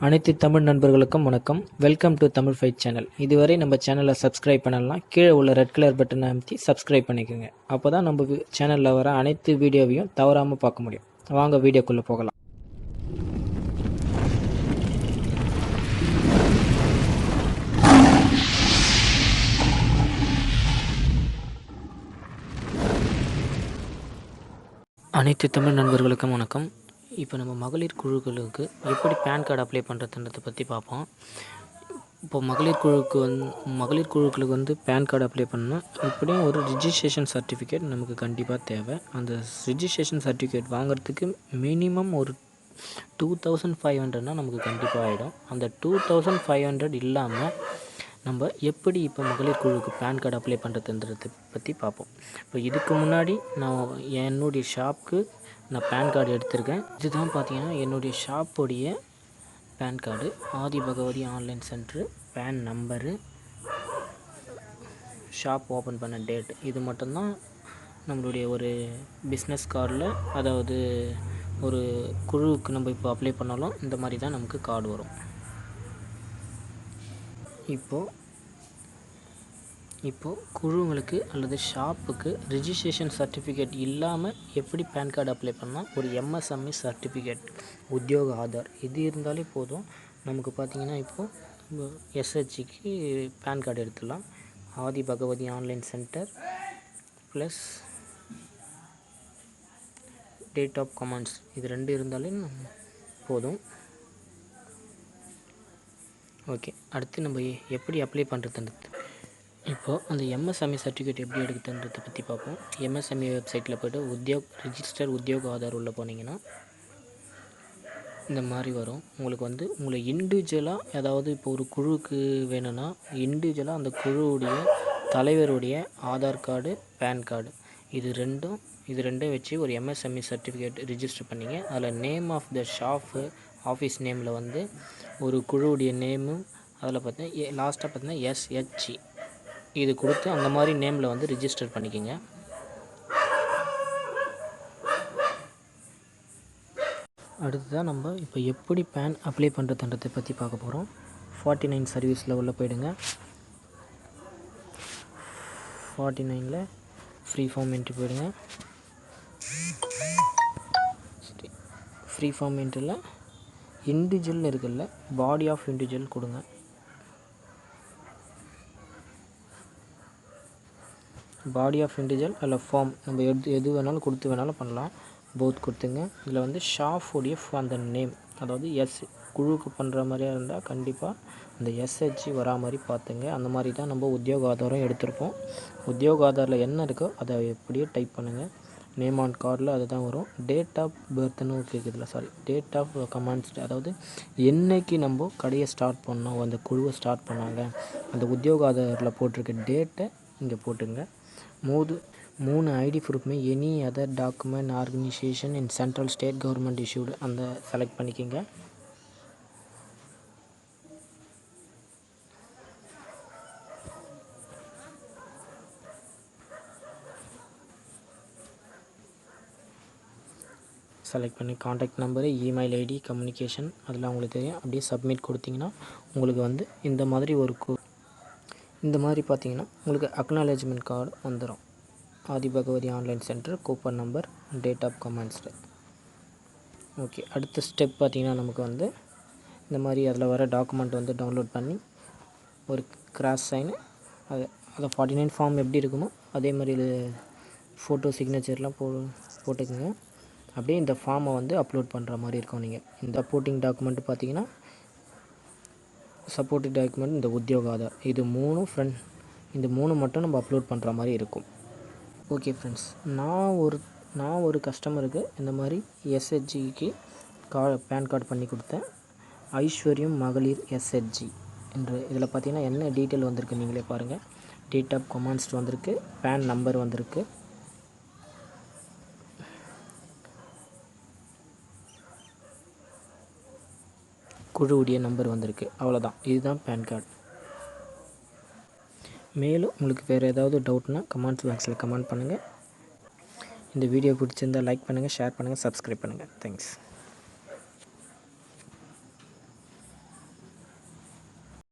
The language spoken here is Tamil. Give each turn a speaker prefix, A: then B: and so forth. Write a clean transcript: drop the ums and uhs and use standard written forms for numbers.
A: அனைத்து தமிழ் நண்பர்களுக்கும் வணக்கம். Welcome to Tamil fight channel. இதுவரை நம்ம சேனலை சப்ஸ்கிரைப் பண்ணலாம், கீழே உள்ள ரெட் கலர் பட்டனை அமைத்தி சப்ஸ்கிரைப் பண்ணிக்கோங்க. அப்போ தான் நம்ம சேனலில் வர அனைத்து வீடியோவையும் தவறாமல் பார்க்க முடியும். வாங்க வீடியோக்குள்ளே போகலாம். அனைத்து தமிழ் நண்பர்களுக்கும் வணக்கம். இப்போ நம்ம மகளிர் குழுக்களுக்கு எப்படி பேன் கார்டு அப்ளை பண்ணுறதுன்றதை பற்றி பார்ப்போம். இப்போ மகளிர் குழுக்களுக்கு வந்து பேன் கார்டு அப்ளை பண்ணால் இப்படியும் ஒரு ரிஜிஸ்ட்ரேஷன் சர்டிஃபிகேட் நமக்கு கண்டிப்பாக தேவை. அந்த ரிஜிஸ்ட்ரேஷன் சர்டிஃபிகேட் வாங்குறதுக்கு மினிமம் ஒரு 2500 நமக்கு கண்டிப்பாக ஆகிடும். அந்த 2500 இல்லாமல் நம்ம எப்படி இப்போ மகளிர் குழுவுக்கு பேன் கார்டு அப்ளை பண்ணுறதுன்றதை பற்றி பார்ப்போம். இப்போ இதுக்கு முன்னாடி நான் என்னுடைய ஷாப்புக்கு நான் பேன் கார்டு எடுத்திருக்கேன். இதுதான் பார்த்தீங்கன்னா என்னுடைய ஷாப்புடைய PAN card. Aadhi Bhagavathi online centre, PAN number, shop open பண்ண டேட், இது மட்டும்தான் நம்மளுடைய ஒரு பிஸ்னஸ் கார்டில், அதாவது ஒரு குழுவுக்கு நம்ம இப்போ அப்ளை பண்ணாலும் இந்த மாதிரி தான் நமக்கு கார்டு வரும். இப்போது குழுங்களுக்கு அல்லது ஷாப்புக்கு ரிஜிஸ்ட்ரேஷன் சர்டிஃபிகேட் இல்லாமல் எப்படி பேன் கார்டு அப்ளை பண்ணால், ஒரு எம்எஸ்எம்இ சர்டிஃபிகேட், உத்தியோக ஆதார், இது இருந்தாலே போதும். நமக்கு பார்த்திங்கன்னா இப்போது எஸ்ஹெச்சிக்கு பேன் கார்டு எடுத்துடலாம். Aadhi Bhagavathi online centre plus date of commands, இது 2 இருந்தாலே போதும். ஓகே, அடுத்து நம்ம எப்படி அப்ளை பண்ணுறதுன்றது. இப்போது அந்த எம்எஸ்எம்இ சர்டிஃபிகேட் எப்படி எடுக்குதுன்றதை பற்றி பார்ப்போம். எம்எஸ்எம்இ வெப்சைட்டில் போய்ட்டு ரிஜிஸ்டர் உத்தியோக ஆதார் உள்ளே போனீங்கன்னா இந்த மாதிரி வரும். உங்களுக்கு வந்து உங்களை இண்டிவிஜுவலாக, அதாவது இப்போ ஒரு குழுவுக்கு வேணும்னா இண்டிவிஜுவலாக அந்த குழுவுடைய தலைவருடைய ஆதார் கார்டு, பேன் கார்டு, இது ரெண்டும் வச்சு ஒரு எம்எஸ்எம்இ சர்டிஃபிகேட் ரிஜிஸ்டர் பண்ணிங்க. அதில் name of the shop, office நேமில் வந்து ஒரு குழுவுடைய நேமு, அதில் பார்த்தீங்கன்னா லாஸ்ட்டாக பார்த்தீங்கன்னா எஸ்ஹெச்சி, இது கொடுத்து அந்த மாதிரி நேமில் வந்து ரிஜிஸ்டர் பண்ணிக்கோங்க. அடுத்ததான் நம்ம இப்போ எப்படி பேன் அப்ளை பண்ணுறதுன்றதை பற்றி பார்க்க போகிறோம். 49 சர்வீஸில் உள்ள போயிடுங்க. 49ல் ஃப்ரீ ஃபார்ம் என்ட்ரி போயிடுங்க. ஃப்ரீ ஃபார்ம் என்ட்ரியில் இண்டிவிஜுவல் இருக்குல்ல, பாடி ஆஃப் இண்டிவிஜுவல் கொடுங்க. பாடி ஆஃப் இண்டிவிஜுவல் அதில் ஃபார்ம் நம்ம எது வேணாலும் கொடுத்து வேணாலும் பண்ணலாம். போத் கொடுத்துங்க. இதில் வந்து ஷாஃபுடைய அந்த நேம், அதாவது குழுவுக்கு பண்ணுற மாதிரியாக இருந்தால் கண்டிப்பாக அந்த எஸ்ஹெச்சி வரா மாதிரி பார்த்துங்க. அந்த மாதிரி தான் நம்ம உத்தியோக ஆதாரம் எடுத்திருப்போம். உத்தியோக ஆதாரில் என்ன இருக்கோ அதை எப்படியே டைப் பண்ணுங்கள். நேம் ஆன் கார்டில் அது தான் வரும். டேட் ஆஃப் பர்த்னு கேட்குதுல, டேட் ஆஃப் கமாண்ட்ஸ், அதாவது என்றைக்கு நம்ம கடையை ஸ்டார்ட் பண்ணோம், அந்த குழுவை ஸ்டார்ட் பண்ணாங்க, அந்த உத்தியோக ஆதாரில் போட்டிருக்க டேட்டை இங்கே போட்டுங்க. 3 ஐடி ப்ரூஃப்மே any other document organization in central state government issued அந்த செலக்ட் பண்ணிக்கோங்க. செலக்ட் பண்ணி contact number, email ID, communication அதெல்லாம் உங்களுக்கு தெரியும். அப்படியே சப்மிட் கொடுத்தீங்கன்னா உங்களுக்கு வந்து இந்த மாதிரி பார்த்தீங்கன்னா உங்களுக்கு அக்னாலேஜ்மெண்ட் கார்டு வந்துடும். Aadhi Bhagavathi online centre, coupon number, date of commands. Okay, அடுத்த ஸ்டெப் பார்த்திங்கன்னா நமக்கு வந்து இந்த மாதிரி அதில் வர டாக்குமெண்ட் வந்து டவுன்லோட் பண்ணி ஒரு கிராஸ் சைனு, அதை 49 ஃபார்ம் எப்படி இருக்குமோ அதே மாதிரி ஃபோட்டோ சிக்னேச்சர்லாம் போட்டுக்குங்க. அப்படியே இந்த ஃபார்மை வந்து அப்லோட் பண்ணுற மாதிரி இருக்கும். நீங்கள் இந்த சப்போர்ட்டிங் டாக்குமெண்ட் பார்த்தீங்கன்னா சப்போர்ட்டிங் டாக்குமெண்ட் இந்த உத்தியோக ஆதார், இது 3 இந்த 3 மட்டும் நம்ம அப்லோட் பண்ணுற மாதிரி இருக்கும். ஓகே ஃப்ரெண்ட்ஸ், நான் ஒரு கஸ்டமருக்கு இந்த மாதிரி எஸ்ஹெச்ஜிக்கு பேன் கார்டு பண்ணி கொடுத்தேன். ஐஸ்வர்யம் மகளிர் எஸ்ஹெச்ஜி என்று இதில் பார்த்தீங்கன்னா என்ன டீட்டெயில் வந்திருக்கு நீங்களே பாருங்கள். டேட் ஆஃப் கமாண்ட்ஸ் வந்திருக்கு, பேன் நம்பர் வந்திருக்கு, குழுவுடைய நம்பர் வந்திருக்கு. அவ்வளோதான், இதுதான் பேன் கார்டு. மேலும் உங்களுக்கு வேறு ஏதாவது டவுட்னால் கமெண்ட்ஸ் பாக்ஸில் கமெண்ட் பண்ணுங்கள். இந்த வீடியோ பிடிச்சிருந்தால் லைக் பண்ணுங்கள், ஷேர் பண்ணுங்கள், சப்ஸ்கிரைப் பண்ணுங்கள். தேங்க்ஸ்.